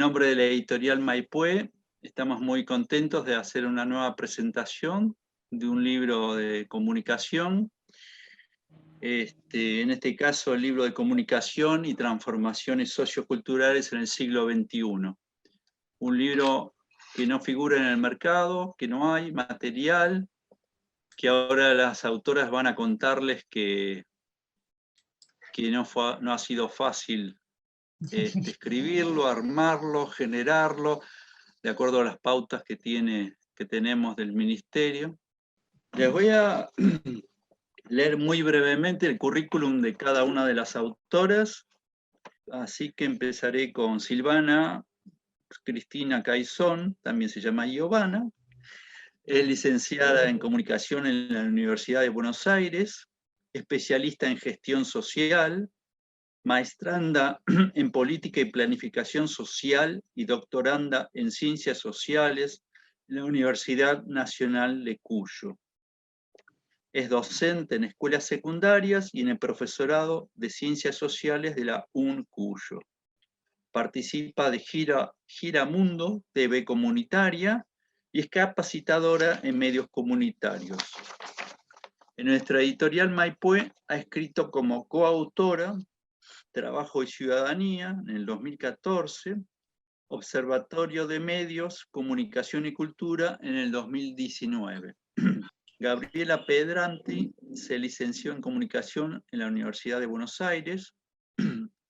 nombre de la editorial Maipú, estamos muy contentos de hacer una nueva presentación de un libro de comunicación. En este caso, el libro de comunicación y transformaciones socioculturales en el siglo XXI. Un libro que no figura en el mercado, que no hay material, que ahora las autoras van a contarles que no ha sido fácil escribirlo, armarlo, generarlo, de acuerdo a las pautas que tenemos del Ministerio. Les voy a leer muy brevemente el currículum de cada una de las autoras, así que empezaré con Silvana Cristina Caizón, también se llama Giovanna, es licenciada en Comunicación en la Universidad de Buenos Aires, especialista en Gestión Social, maestranda en Política y Planificación Social y doctoranda en Ciencias Sociales en la Universidad Nacional de Cuyo. Es docente en escuelas secundarias y en el profesorado de Ciencias Sociales de la UN Cuyo. Participa de Gira Mundo, TV comunitaria, y es capacitadora en medios comunitarios. En nuestra editorial Maipú ha escrito como coautora Trabajo y Ciudadanía en el 2014, Observatorio de Medios, Comunicación y Cultura en el 2019. Gabriela Pedranti se licenció en Comunicación en la Universidad de Buenos Aires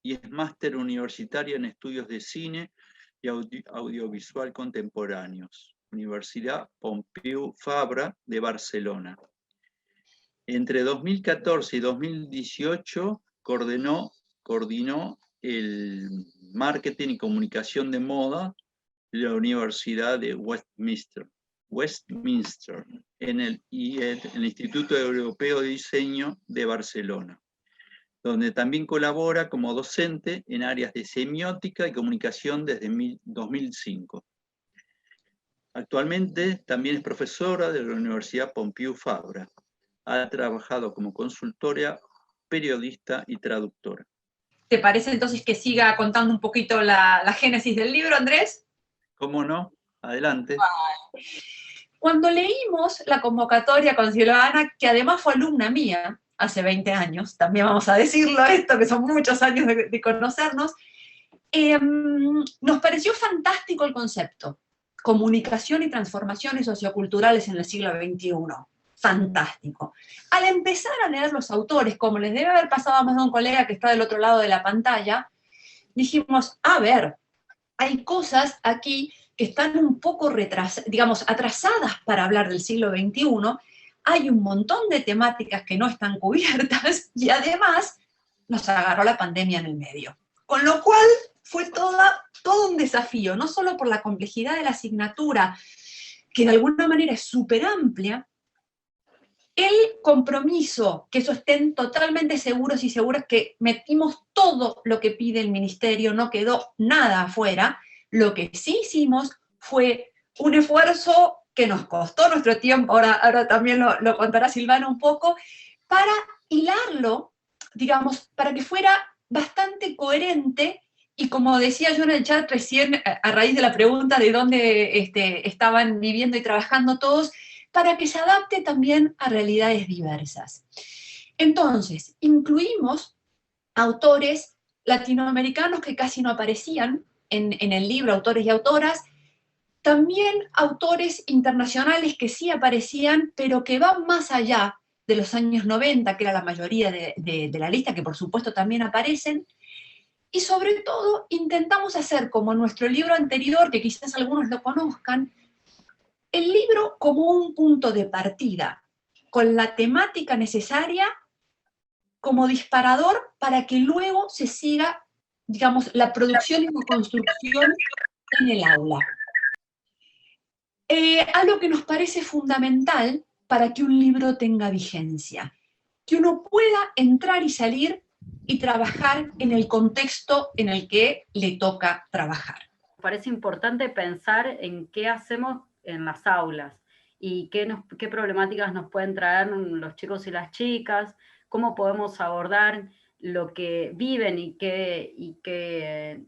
y es máster universitaria en Estudios de Cine y Audiovisual Contemporáneos, Universidad Pompeu Fabra de Barcelona. Entre 2014 y 2018 coordinó el marketing y comunicación de moda de la Universidad de Westminster en el Instituto Europeo de Diseño de Barcelona, donde también colabora como docente en áreas de semiótica y comunicación desde 2005. Actualmente también es profesora de la Universidad Pompeu Fabra. Ha trabajado como consultora, periodista y traductora. ¿Te parece entonces que siga contando un poquito la génesis del libro, Andrés? ¿Cómo no? Adelante. Cuando leímos la convocatoria con Silvana, que además fue alumna mía hace 20 años, también vamos a decirlo esto, que son muchos años de conocernos, nos pareció fantástico el concepto. Comunicación y transformaciones socioculturales en el siglo XXI. Fantástico. Al empezar a leer los autores, como les debe haber pasado a más de un colega que está del otro lado de la pantalla, dijimos, a ver, hay cosas aquí que están un poco atrasadas para hablar del siglo XXI, hay un montón de temáticas que no están cubiertas y además nos agarró la pandemia en el medio. Con lo cual fue todo un desafío, no solo por la complejidad de la asignatura, que de alguna manera es súper amplia, el compromiso, que eso estén totalmente seguros y seguras que metimos todo lo que pide el Ministerio, no quedó nada afuera. Lo que sí hicimos fue un esfuerzo que nos costó nuestro tiempo, ahora también lo contará Silvana un poco, para hilarlo, digamos, para que fuera bastante coherente, y como decía yo en el chat recién, a raíz de la pregunta de dónde estaban viviendo y trabajando todos, para que se adapte también a realidades diversas. Entonces, incluimos autores latinoamericanos que casi no aparecían en el libro, autores y autoras, también autores internacionales que sí aparecían, pero que van más allá de los años 90, que era la mayoría de la lista, que por supuesto también aparecen, y sobre todo intentamos hacer como nuestro libro anterior, que quizás algunos lo conozcan, el libro como un punto de partida, con la temática necesaria como disparador para que luego se siga, digamos, la producción y la construcción en el aula. Algo que nos parece fundamental para que un libro tenga vigencia, que uno pueda entrar y salir y trabajar en el contexto en el que le toca trabajar. Parece importante pensar en qué hacemos en las aulas y qué problemáticas nos pueden traer los chicos y las chicas, cómo podemos abordar lo que viven y qué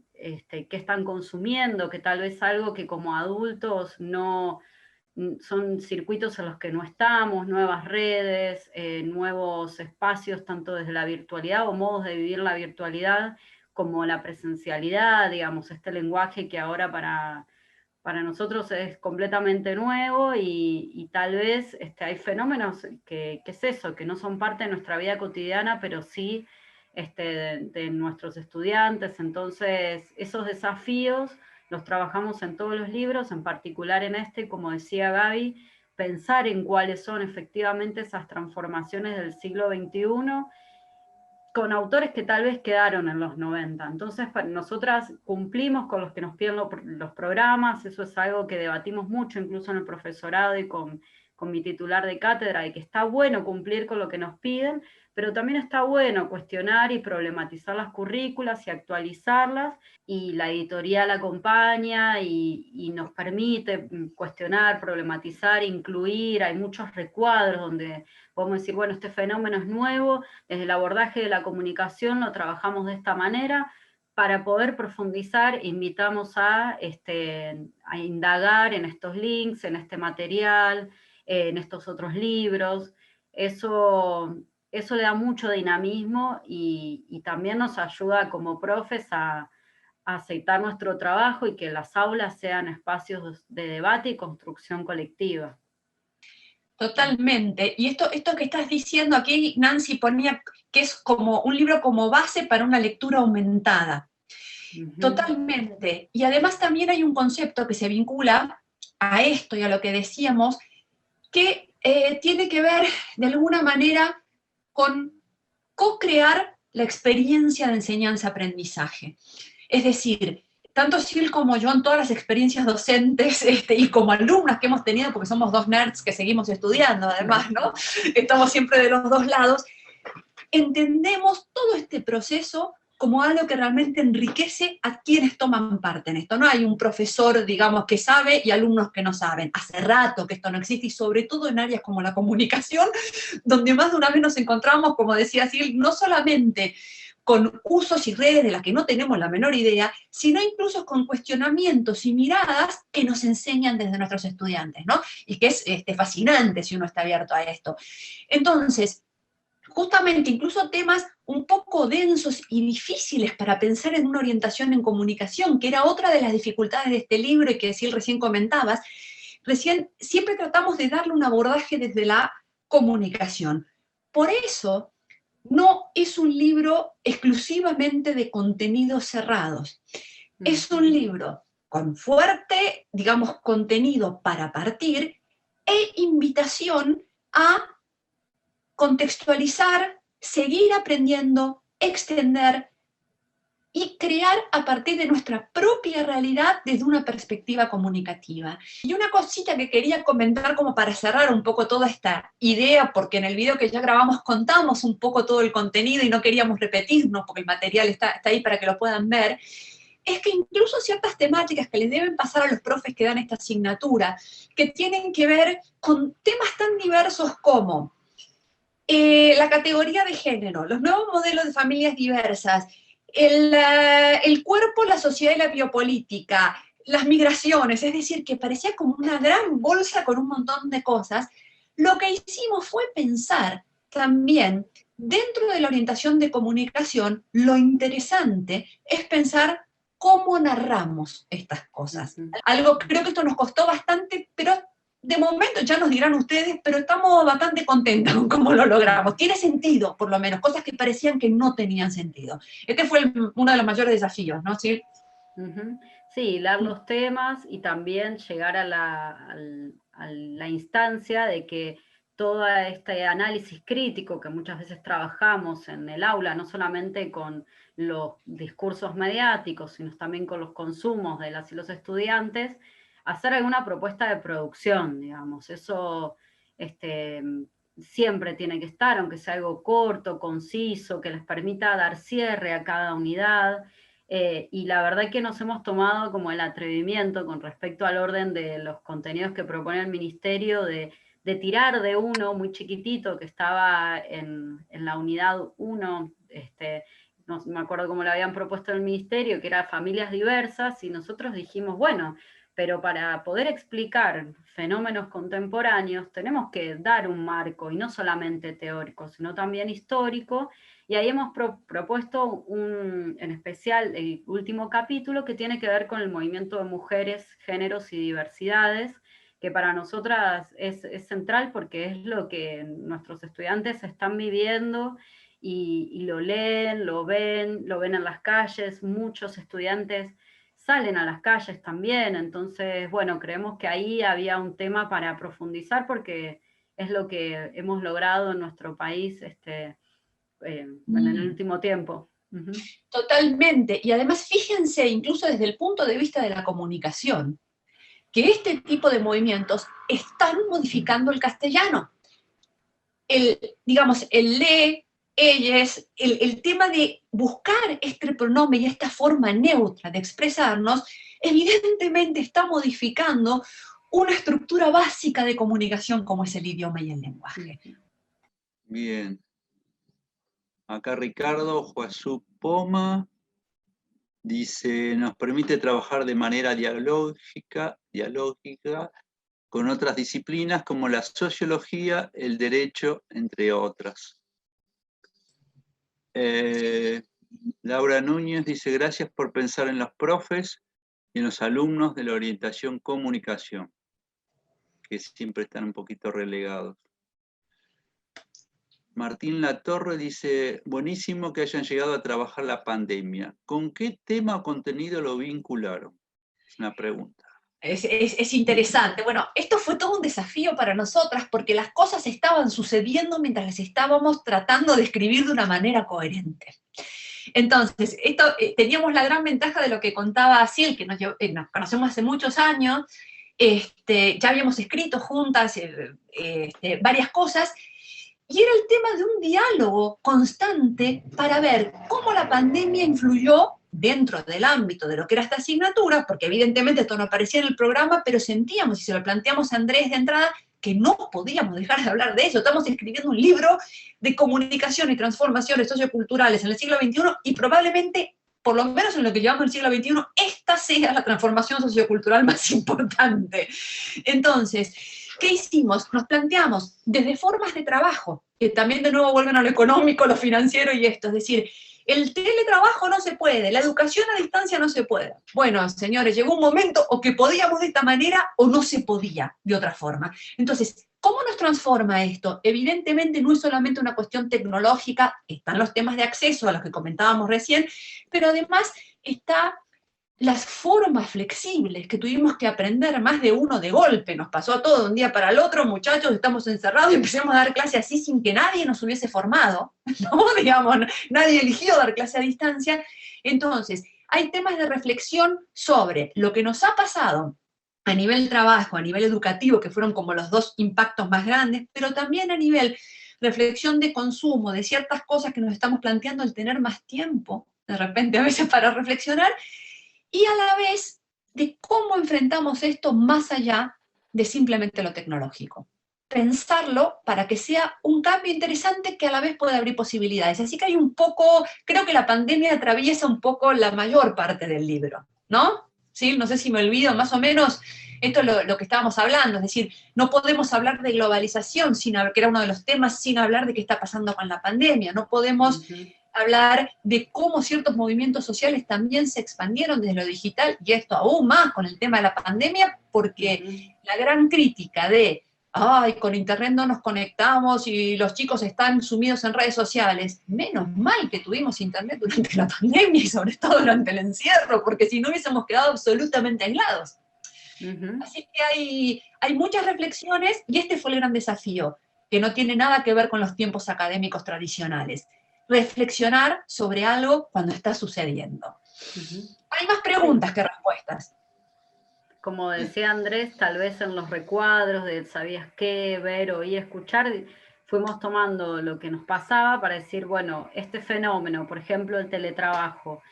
qué están consumiendo, que tal vez algo que como adultos no son circuitos en los que no estamos, nuevas redes, nuevos espacios, tanto desde la virtualidad o modos de vivir la virtualidad, como la presencialidad, digamos, este lenguaje que ahora para nosotros es completamente nuevo y tal vez hay fenómenos que es eso, que no son parte de nuestra vida cotidiana, pero sí de nuestros estudiantes. Entonces, esos desafíos los trabajamos en todos los libros, en particular en este, como decía Gaby, pensar en cuáles son efectivamente esas transformaciones del siglo XXI, con autores que tal vez quedaron en los 90. Entonces, nosotras cumplimos con los que nos piden los programas, eso es algo que debatimos mucho, incluso en el profesorado y con mi titular de cátedra, de que está bueno cumplir con lo que nos piden, pero también está bueno cuestionar y problematizar las currículas y actualizarlas, y la editorial acompaña y nos permite cuestionar, problematizar, incluir. Hay muchos recuadros donde podemos decir, bueno, este fenómeno es nuevo, desde el abordaje de la comunicación lo trabajamos de esta manera. Para poder profundizar, invitamos a indagar en estos links, en este material, en estos otros libros. Eso le da mucho dinamismo y también nos ayuda como profes a aceitar nuestro trabajo y que las aulas sean espacios de debate y construcción colectiva. Totalmente. Y esto que estás diciendo aquí, Nancy ponía que es como un libro como base para una lectura aumentada. Totalmente. Y además también hay un concepto que se vincula a esto y a lo que decíamos, que tiene que ver de alguna manera con co-crear la experiencia de enseñanza-aprendizaje. Es decir, tanto Sil como yo en todas las experiencias docentes y como alumnas que hemos tenido, porque somos dos nerds que seguimos estudiando además, ¿no? Estamos siempre de los dos lados, entendemos todo este proceso como algo que realmente enriquece a quienes toman parte en esto. No hay un profesor, digamos, que sabe y alumnos que no saben. Hace rato que esto no existe, y sobre todo en áreas como la comunicación, donde más de una vez nos encontramos, como decía Sil, no solamente con usos y redes de las que no tenemos la menor idea, sino incluso con cuestionamientos y miradas que nos enseñan desde nuestros estudiantes, ¿no? Y que es fascinante si uno está abierto a esto. Entonces, justamente incluso temas un poco densos y difíciles para pensar en una orientación en comunicación, que era otra de las dificultades de este libro y que Sil recién comentabas, siempre tratamos de darle un abordaje desde la comunicación. Por eso, no es un libro exclusivamente de contenidos cerrados. Es un libro con fuerte, digamos, contenido para partir e invitación a contextualizar, seguir aprendiendo, extender y crear a partir de nuestra propia realidad desde una perspectiva comunicativa. Y una cosita que quería comentar como para cerrar un poco toda esta idea, porque en el video que ya grabamos contamos un poco todo el contenido y no queríamos repetirnos porque el material está ahí para que lo puedan ver, es que incluso ciertas temáticas que les deben pasar a los profes que dan esta asignatura, que tienen que ver con temas tan diversos como la categoría de género, los nuevos modelos de familias diversas, el cuerpo, la sociedad y la biopolítica, las migraciones, es decir, que parecía como una gran bolsa con un montón de cosas. Lo que hicimos fue pensar también, dentro de la orientación de comunicación, lo interesante es pensar cómo narramos estas cosas. Algo, creo que esto nos costó bastante, pero de momento ya nos dirán ustedes, pero estamos bastante contentos con cómo lo logramos. Tiene sentido, por lo menos, cosas que parecían que no tenían sentido. Este fue uno de los mayores desafíos, ¿no? ¿Sí? Sí, hilar los temas y también llegar a la instancia de que todo este análisis crítico que muchas veces trabajamos en el aula, no solamente con los discursos mediáticos, sino también con los consumos de las y los estudiantes, hacer alguna propuesta de producción, digamos. Eso siempre tiene que estar, aunque sea algo corto, conciso, que les permita dar cierre a cada unidad. Y la verdad que nos hemos tomado como el atrevimiento con respecto al orden de los contenidos que propone el Ministerio de tirar de uno muy chiquitito que estaba en la unidad 1, no me acuerdo cómo lo habían propuesto en el ministerio, que era familias diversas, y nosotros dijimos, bueno, pero para poder explicar fenómenos contemporáneos tenemos que dar un marco, y no solamente teórico, sino también histórico, y ahí hemos propuesto en especial el último capítulo que tiene que ver con el movimiento de mujeres, géneros y diversidades, que para nosotras es central porque es lo que nuestros estudiantes están viviendo y lo leen, lo ven en las calles, muchos estudiantes salen a las calles también, entonces, bueno, creemos que ahí había un tema para profundizar porque es lo que hemos logrado en nuestro país en el último tiempo. Totalmente, y además fíjense, incluso desde el punto de vista de la comunicación, que este tipo de movimientos están modificando el castellano. Digamos, el le, ellas, el tema de buscar este pronombre y esta forma neutra de expresarnos, evidentemente está modificando una estructura básica de comunicación como es el idioma y el lenguaje. Bien. Acá Ricardo Juazú Poma dice, nos permite trabajar de manera dialógica con otras disciplinas como la sociología, el derecho, entre otras. Laura Núñez dice, gracias por pensar en los profes y en los alumnos de la orientación comunicación, que siempre están un poquito relegados. Martín Latorre dice, buenísimo que hayan llegado a trabajar la pandemia. ¿Con qué tema o contenido lo vincularon? Es una pregunta. Es interesante. Bueno, esto fue todo un desafío para nosotras porque las cosas estaban sucediendo mientras las estábamos tratando de escribir de una manera coherente. Entonces, teníamos la gran ventaja de lo que contaba Ciel, que nos conocemos hace muchos años, ya habíamos escrito juntas varias cosas, y era el tema de un diálogo constante para ver cómo la pandemia influyó dentro del ámbito de lo que era esta asignatura, porque evidentemente esto no aparecía en el programa, pero sentíamos, y se lo planteamos a Andrés de entrada, que no podíamos dejar de hablar de eso. Estamos escribiendo un libro de comunicación y transformaciones socioculturales en el siglo XXI y probablemente, por lo menos en lo que llevamos en el siglo XXI, esta sea la transformación sociocultural más importante. Entonces, ¿qué hicimos? Nos planteamos desde formas de trabajo, que también de nuevo vuelven a lo económico, lo financiero y esto, es decir, el teletrabajo no se puede, la educación a distancia no se puede. Bueno, señores, llegó un momento o que podíamos de esta manera o no se podía de otra forma. Entonces, ¿cómo nos transforma esto? Evidentemente no es solamente una cuestión tecnológica, están los temas de acceso a los que comentábamos recién, pero además está las formas flexibles que tuvimos que aprender más de uno de golpe. Nos pasó todo de un día para el otro, muchachos, estamos encerrados y empezamos a dar clase así sin que nadie nos hubiese formado, ¿no? Digamos, nadie eligió dar clase a distancia. Entonces, hay temas de reflexión sobre lo que nos ha pasado a nivel trabajo, a nivel educativo, que fueron como los dos impactos más grandes, pero también a nivel reflexión de consumo, de ciertas cosas que nos estamos planteando al tener más tiempo, de repente a veces para reflexionar, y a la vez de cómo enfrentamos esto más allá de simplemente lo tecnológico. Pensarlo para que sea un cambio interesante que a la vez pueda abrir posibilidades. Así que hay un poco, creo que la pandemia atraviesa un poco la mayor parte del libro, ¿no? ¿Sí? No sé si me olvido, más o menos, esto es lo que estábamos hablando, es decir, no podemos hablar de globalización, que era uno de los temas, sin hablar de qué está pasando con la pandemia, no podemos hablar de cómo ciertos movimientos sociales también se expandieron desde lo digital, y esto aún más con el tema de la pandemia, porque la gran crítica de, ay, con internet no nos conectamos y los chicos están sumidos en redes sociales, menos mal que tuvimos internet durante la pandemia y sobre todo durante el encierro, porque si no hubiésemos quedado absolutamente aislados. Así que hay muchas reflexiones, y este fue el gran desafío, que no tiene nada que ver con los tiempos académicos tradicionales. Reflexionar sobre algo cuando está sucediendo. Hay más preguntas que respuestas. Como decía Andrés, tal vez en los recuadros de sabías qué, ver, oír, escuchar, fuimos tomando lo que nos pasaba para decir, bueno, este fenómeno, por ejemplo, el teletrabajo,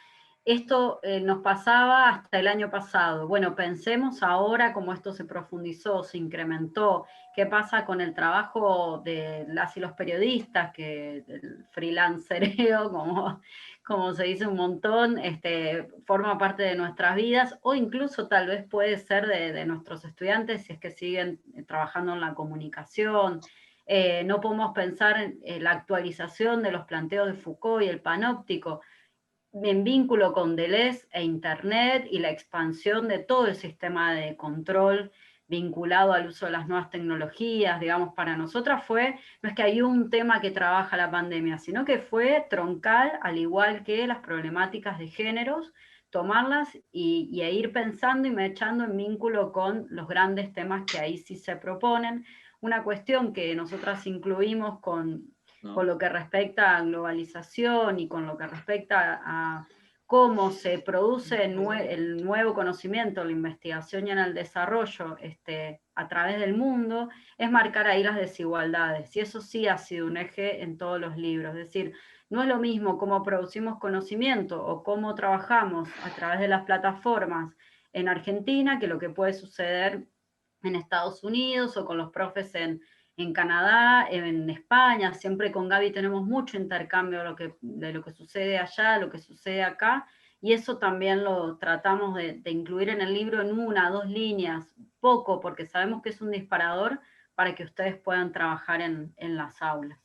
esto nos pasaba hasta el año pasado. Bueno, pensemos ahora cómo esto se profundizó, se incrementó. ¿Qué pasa con el trabajo de las y los periodistas, el freelancereo, como se dice un montón, forma parte de nuestras vidas, o incluso tal vez puede ser de nuestros estudiantes si es que siguen trabajando en la comunicación. No podemos pensar en la actualización de los planteos de Foucault y el panóptico en vínculo con Deleuze e Internet y la expansión de todo el sistema de control vinculado al uso de las nuevas tecnologías. Digamos, para nosotras no es que hay un tema que trabaja la pandemia, sino que fue troncal, al igual que las problemáticas de géneros, tomarlas y ir pensando y mechando en vínculo con los grandes temas que ahí sí se proponen. Una cuestión que nosotras incluimos con lo que respecta a globalización y con lo que respecta a cómo se produce el nuevo conocimiento, la investigación y en el desarrollo a través del mundo, es marcar ahí las desigualdades. Y eso sí ha sido un eje en todos los libros. Es decir, no es lo mismo cómo producimos conocimiento o cómo trabajamos a través de las plataformas en Argentina que lo que puede suceder en Estados Unidos o con los profes en Canadá, en España. Siempre con Gaby tenemos mucho intercambio de lo que sucede allá, lo que sucede acá, y eso también lo tratamos de incluir en el libro en 1 o 2 líneas, poco, porque sabemos que es un disparador para que ustedes puedan trabajar en las aulas.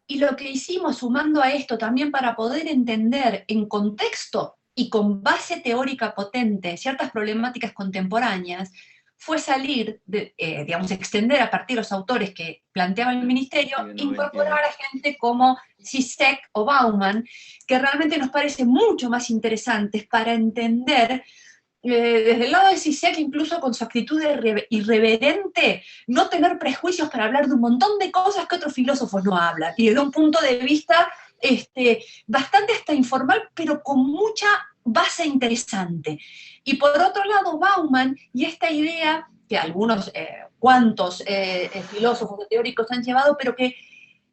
Y lo que hicimos, sumando a esto también para poder entender en contexto y con base teórica potente ciertas problemáticas contemporáneas, fue salir, digamos, extender a partir de los autores que planteaba el Ministerio, incorporar a gente como Zizek o Bauman, que realmente nos parece mucho más interesantes para entender, desde el lado de Zizek, incluso con su actitud irreverente, no tener prejuicios para hablar de un montón de cosas que otros filósofos no hablan, y desde un punto de vista bastante hasta informal, pero con mucha base interesante. Y por otro lado, Bauman, y esta idea que algunos cuantos filósofos o teóricos han llevado, pero que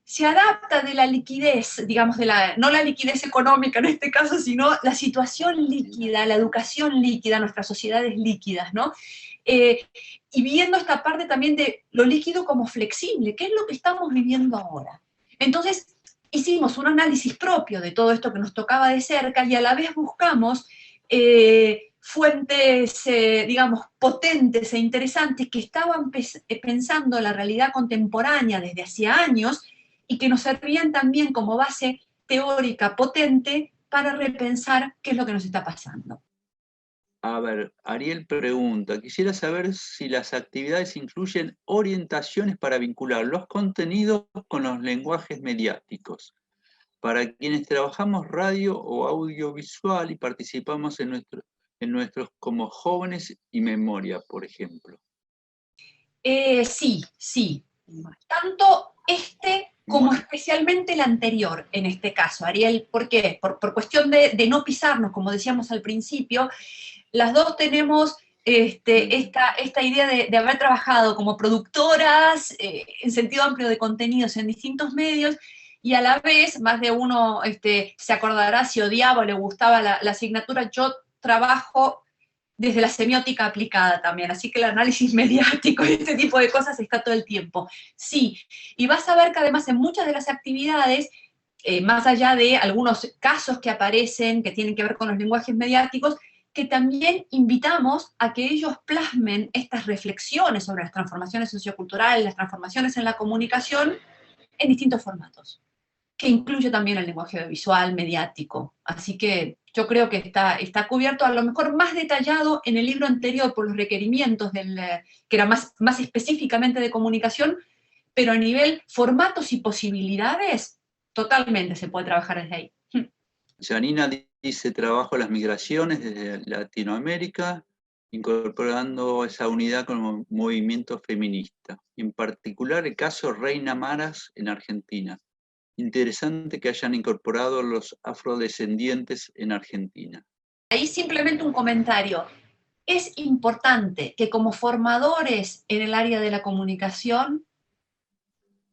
se adapta de la liquidez, digamos, no la liquidez económica en este caso, sino la situación líquida, la educación líquida, nuestras sociedades líquidas, ¿no? Y viendo esta parte también de lo líquido como flexible, ¿qué es lo que estamos viviendo ahora? Entonces, hicimos un análisis propio de todo esto que nos tocaba de cerca y a la vez buscamos fuentes, digamos, potentes e interesantes que estaban pensando la realidad contemporánea desde hacía años y que nos servían también como base teórica potente para repensar qué es lo que nos está pasando. A ver, Ariel pregunta, quisiera saber si las actividades incluyen orientaciones para vincular los contenidos con los lenguajes mediáticos. Para quienes trabajamos radio o audiovisual y participamos en nuestros como jóvenes y memoria, por ejemplo. Sí. Tanto como especialmente el anterior, en este caso, Ariel. ¿Por qué? Por cuestión de no pisarnos, como decíamos al principio. Las dos tenemos esta idea de haber trabajado como productoras en sentido amplio de contenidos en distintos medios, y a la vez, más de uno se acordará si odiaba o le gustaba la asignatura. Yo trabajo desde la semiótica aplicada también, así que el análisis mediático y este tipo de cosas está todo el tiempo. Sí, y vas a ver que además en muchas de las actividades, más allá de algunos casos que aparecen que tienen que ver con los lenguajes mediáticos, que también invitamos a que ellos plasmen estas reflexiones sobre las transformaciones socioculturales, las transformaciones en la comunicación, en distintos formatos, que incluye también el lenguaje visual, mediático. Así que yo creo que está cubierto, a lo mejor más detallado en el libro anterior por los requerimientos, que era más específicamente de comunicación, pero a nivel formatos y posibilidades, totalmente se puede trabajar desde ahí. Janina dice, trabajo las migraciones desde Latinoamérica, incorporando esa unidad como movimiento feminista. En particular el caso Reina Maras en Argentina. Interesante que hayan incorporado los afrodescendientes en Argentina. Ahí simplemente un comentario. Es importante que como formadores en el área de la comunicación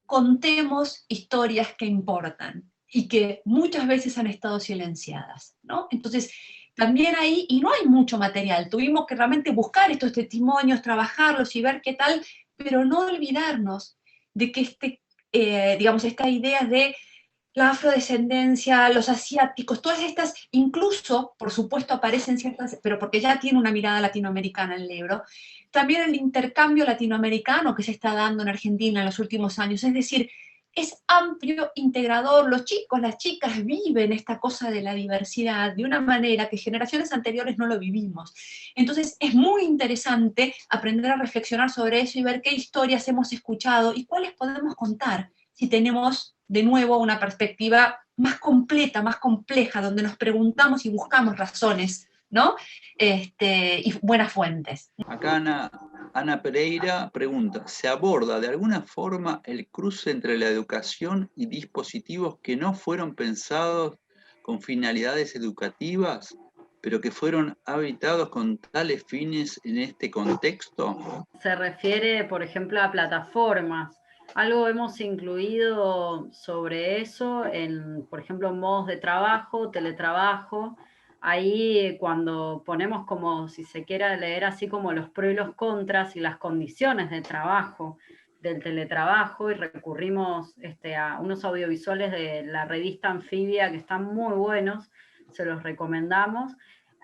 contemos historias que importan y que muchas veces han estado silenciadas, ¿no? Entonces, también ahí, y no hay mucho material, tuvimos que realmente buscar estos testimonios, trabajarlos y ver qué tal, pero no olvidarnos de que digamos, esta idea de la afrodescendencia, los asiáticos, todas estas, incluso, por supuesto, aparecen ciertas, pero porque ya tiene una mirada latinoamericana el libro, también el intercambio latinoamericano que se está dando en Argentina en los últimos años, es decir, es amplio, integrador, los chicos, las chicas viven esta cosa de la diversidad de una manera que generaciones anteriores no lo vivimos. Entonces es muy interesante aprender a reflexionar sobre eso y ver qué historias hemos escuchado y cuáles podemos contar si tenemos de nuevo una perspectiva más completa, más compleja, donde nos preguntamos y buscamos razones, ¿no? Y buenas fuentes. Acá Ana Pereira pregunta, ¿se aborda de alguna forma el cruce entre la educación y dispositivos que no fueron pensados con finalidades educativas, pero que fueron habitados con tales fines en este contexto? Se refiere, por ejemplo, a plataformas. Algo hemos incluido sobre eso en, por ejemplo, modos de trabajo, teletrabajo. Ahí cuando ponemos como, si se quiera leer así como los pros y los contras y las condiciones de trabajo del teletrabajo y recurrimos a unos audiovisuales de la revista Anfibia que están muy buenos, se los recomendamos.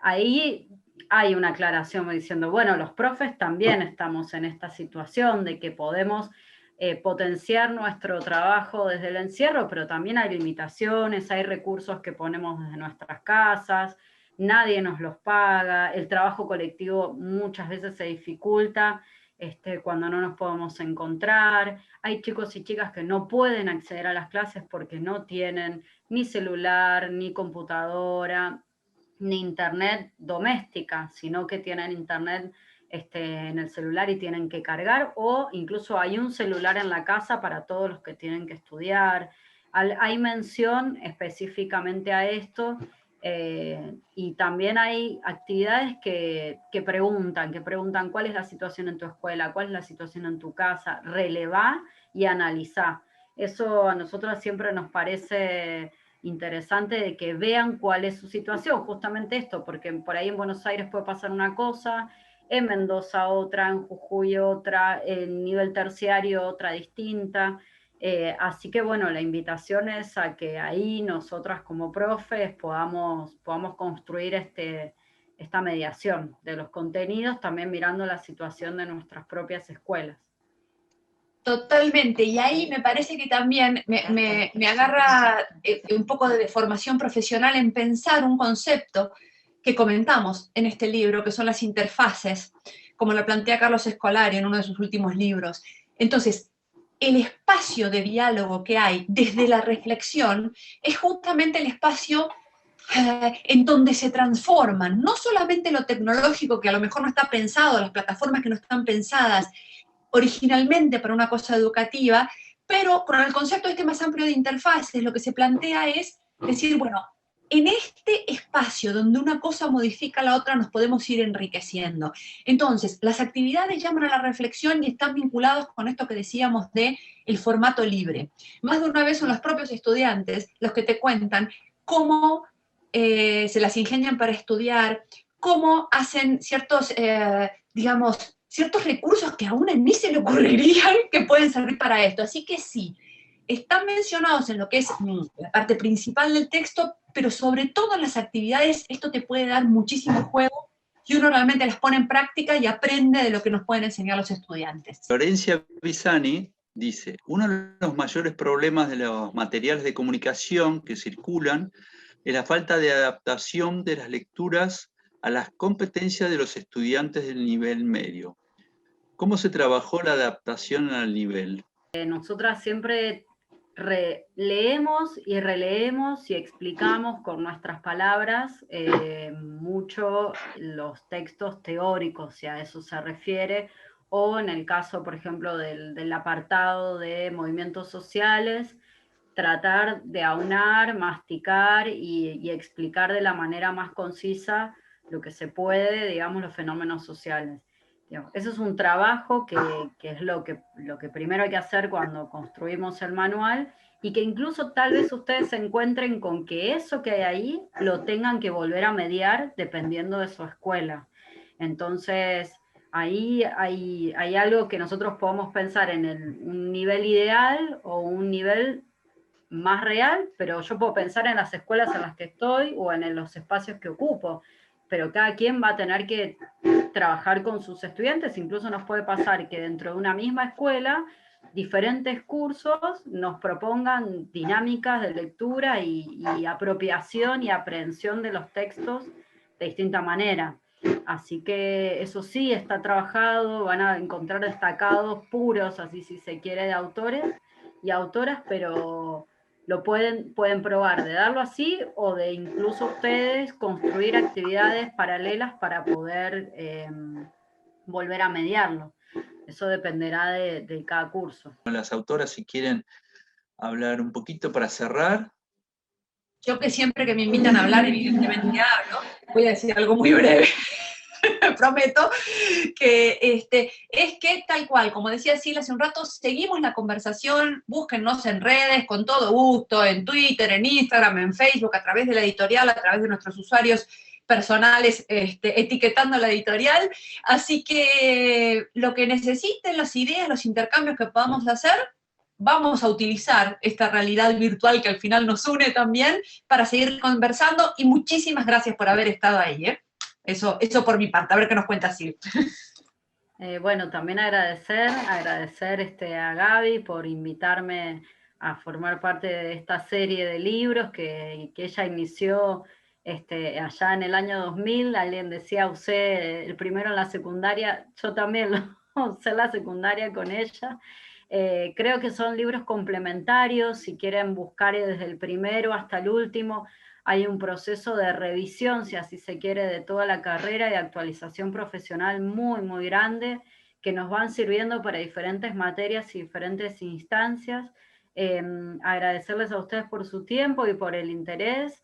Ahí hay una aclaración diciendo, bueno, los profes también estamos en esta situación de que podemos potenciar nuestro trabajo desde el encierro, pero también hay limitaciones, hay recursos que ponemos desde nuestras casas, nadie nos los paga, el trabajo colectivo muchas veces se dificulta cuando no nos podemos encontrar, hay chicos y chicas que no pueden acceder a las clases porque no tienen ni celular, ni computadora, ni internet doméstica, sino que tienen internet en el celular y tienen que cargar, o incluso hay un celular en la casa para todos los que tienen que estudiar. Hay mención específicamente a esto, y también hay actividades que preguntan cuál es la situación en tu escuela, cuál es la situación en tu casa, relevá y analizá. Eso a nosotros siempre nos parece interesante de que vean cuál es su situación, justamente esto, porque por ahí en Buenos Aires puede pasar una cosa, en Mendoza otra, en Jujuy otra, en nivel terciario otra distinta, así que bueno, la invitación es a que ahí nosotras como profes podamos construir esta mediación de los contenidos, también mirando la situación de nuestras propias escuelas. Totalmente, y ahí me parece que también me agarra un poco de formación profesional en pensar un concepto que comentamos en este libro, que son las interfaces, como lo plantea Carlos Escolari en uno de sus últimos libros. Entonces, el espacio de diálogo que hay desde la reflexión es justamente el espacio en donde se transforman, no solamente lo tecnológico, que a lo mejor no está pensado, las plataformas que no están pensadas originalmente para una cosa educativa, pero con el concepto más amplio de interfaces, lo que se plantea es decir, bueno, en este espacio donde una cosa modifica a la otra nos podemos ir enriqueciendo. Entonces, las actividades llaman a la reflexión y están vinculados con esto que decíamos de el formato libre. Más de una vez son los propios estudiantes los que te cuentan cómo se las ingenian para estudiar, cómo hacen ciertos, ciertos recursos que a uno ni se le ocurrirían que pueden servir para esto. Así que sí, están mencionados en lo que es la parte principal del texto, pero sobre todo en las actividades, esto te puede dar muchísimo juego si uno realmente las pone en práctica y aprende de lo que nos pueden enseñar los estudiantes. Florencia Pisani dice, uno de los mayores problemas de los materiales de comunicación que circulan es la falta de adaptación de las lecturas a las competencias de los estudiantes del nivel medio. ¿Cómo se trabajó la adaptación al nivel? Nosotras siempre leemos y releemos y explicamos con nuestras palabras mucho los textos teóricos, si a eso se refiere, o en el caso, por ejemplo, del apartado de movimientos sociales, tratar de aunar, masticar y explicar de la manera más concisa lo que se puede, digamos, los fenómenos sociales. Eso es un trabajo que es lo que primero hay que hacer cuando construimos el manual, y que incluso tal vez ustedes se encuentren con que eso que hay ahí lo tengan que volver a mediar dependiendo de su escuela. Entonces, ahí hay algo que nosotros podemos pensar en un nivel ideal o un nivel más real, pero yo puedo pensar en las escuelas en las que estoy o en los espacios que ocupo, pero cada quien va a tener que trabajar con sus estudiantes. Incluso nos puede pasar que dentro de una misma escuela diferentes cursos nos propongan dinámicas de lectura y apropiación y aprehensión de los textos de distinta manera. Así que eso sí está trabajado, van a encontrar destacados puros, así si se quiere, de autores y autoras, pero lo pueden probar de darlo así o de incluso ustedes construir actividades paralelas para poder volver a mediarlo. Eso dependerá de cada curso. Las autoras, si quieren hablar un poquito para cerrar. Yo que siempre que me invitan a hablar, evidentemente hablo, voy a decir algo muy breve, prometo, que es que tal cual, como decía Silvia hace un rato, seguimos la conversación, búsquennos en redes, con todo gusto, en Twitter, en Instagram, en Facebook, a través de la editorial, a través de nuestros usuarios personales, etiquetando la editorial, así que lo que necesiten, las ideas, los intercambios que podamos hacer, vamos a utilizar esta realidad virtual que al final nos une también para seguir conversando, y muchísimas gracias por haber estado ahí, ¿eh? Eso por mi parte, a ver qué nos cuenta Sil. Bueno, también agradecer a Gaby por invitarme a formar parte de esta serie de libros que ella inició allá en el año 2000. Alguien decía, usé el primero en la secundaria, yo también lo usé en la secundaria con ella. Creo que son libros complementarios, si quieren buscar desde el primero hasta el último, hay un proceso de revisión, si así se quiere, de toda la carrera y de actualización profesional muy, muy grande, que nos van sirviendo para diferentes materias y diferentes instancias. Agradecerles a ustedes por su tiempo y por el interés.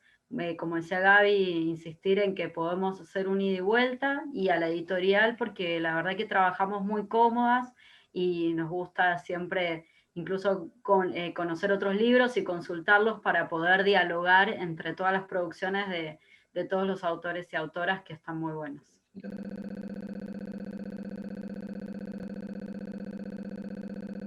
Como decía Gaby, insistir en que podemos hacer un ida y vuelta, y a la editorial, porque la verdad que trabajamos muy cómodas y nos gusta siempre incluso conocer otros libros y consultarlos para poder dialogar entre todas las producciones de todos los autores y autoras, que están muy buenos.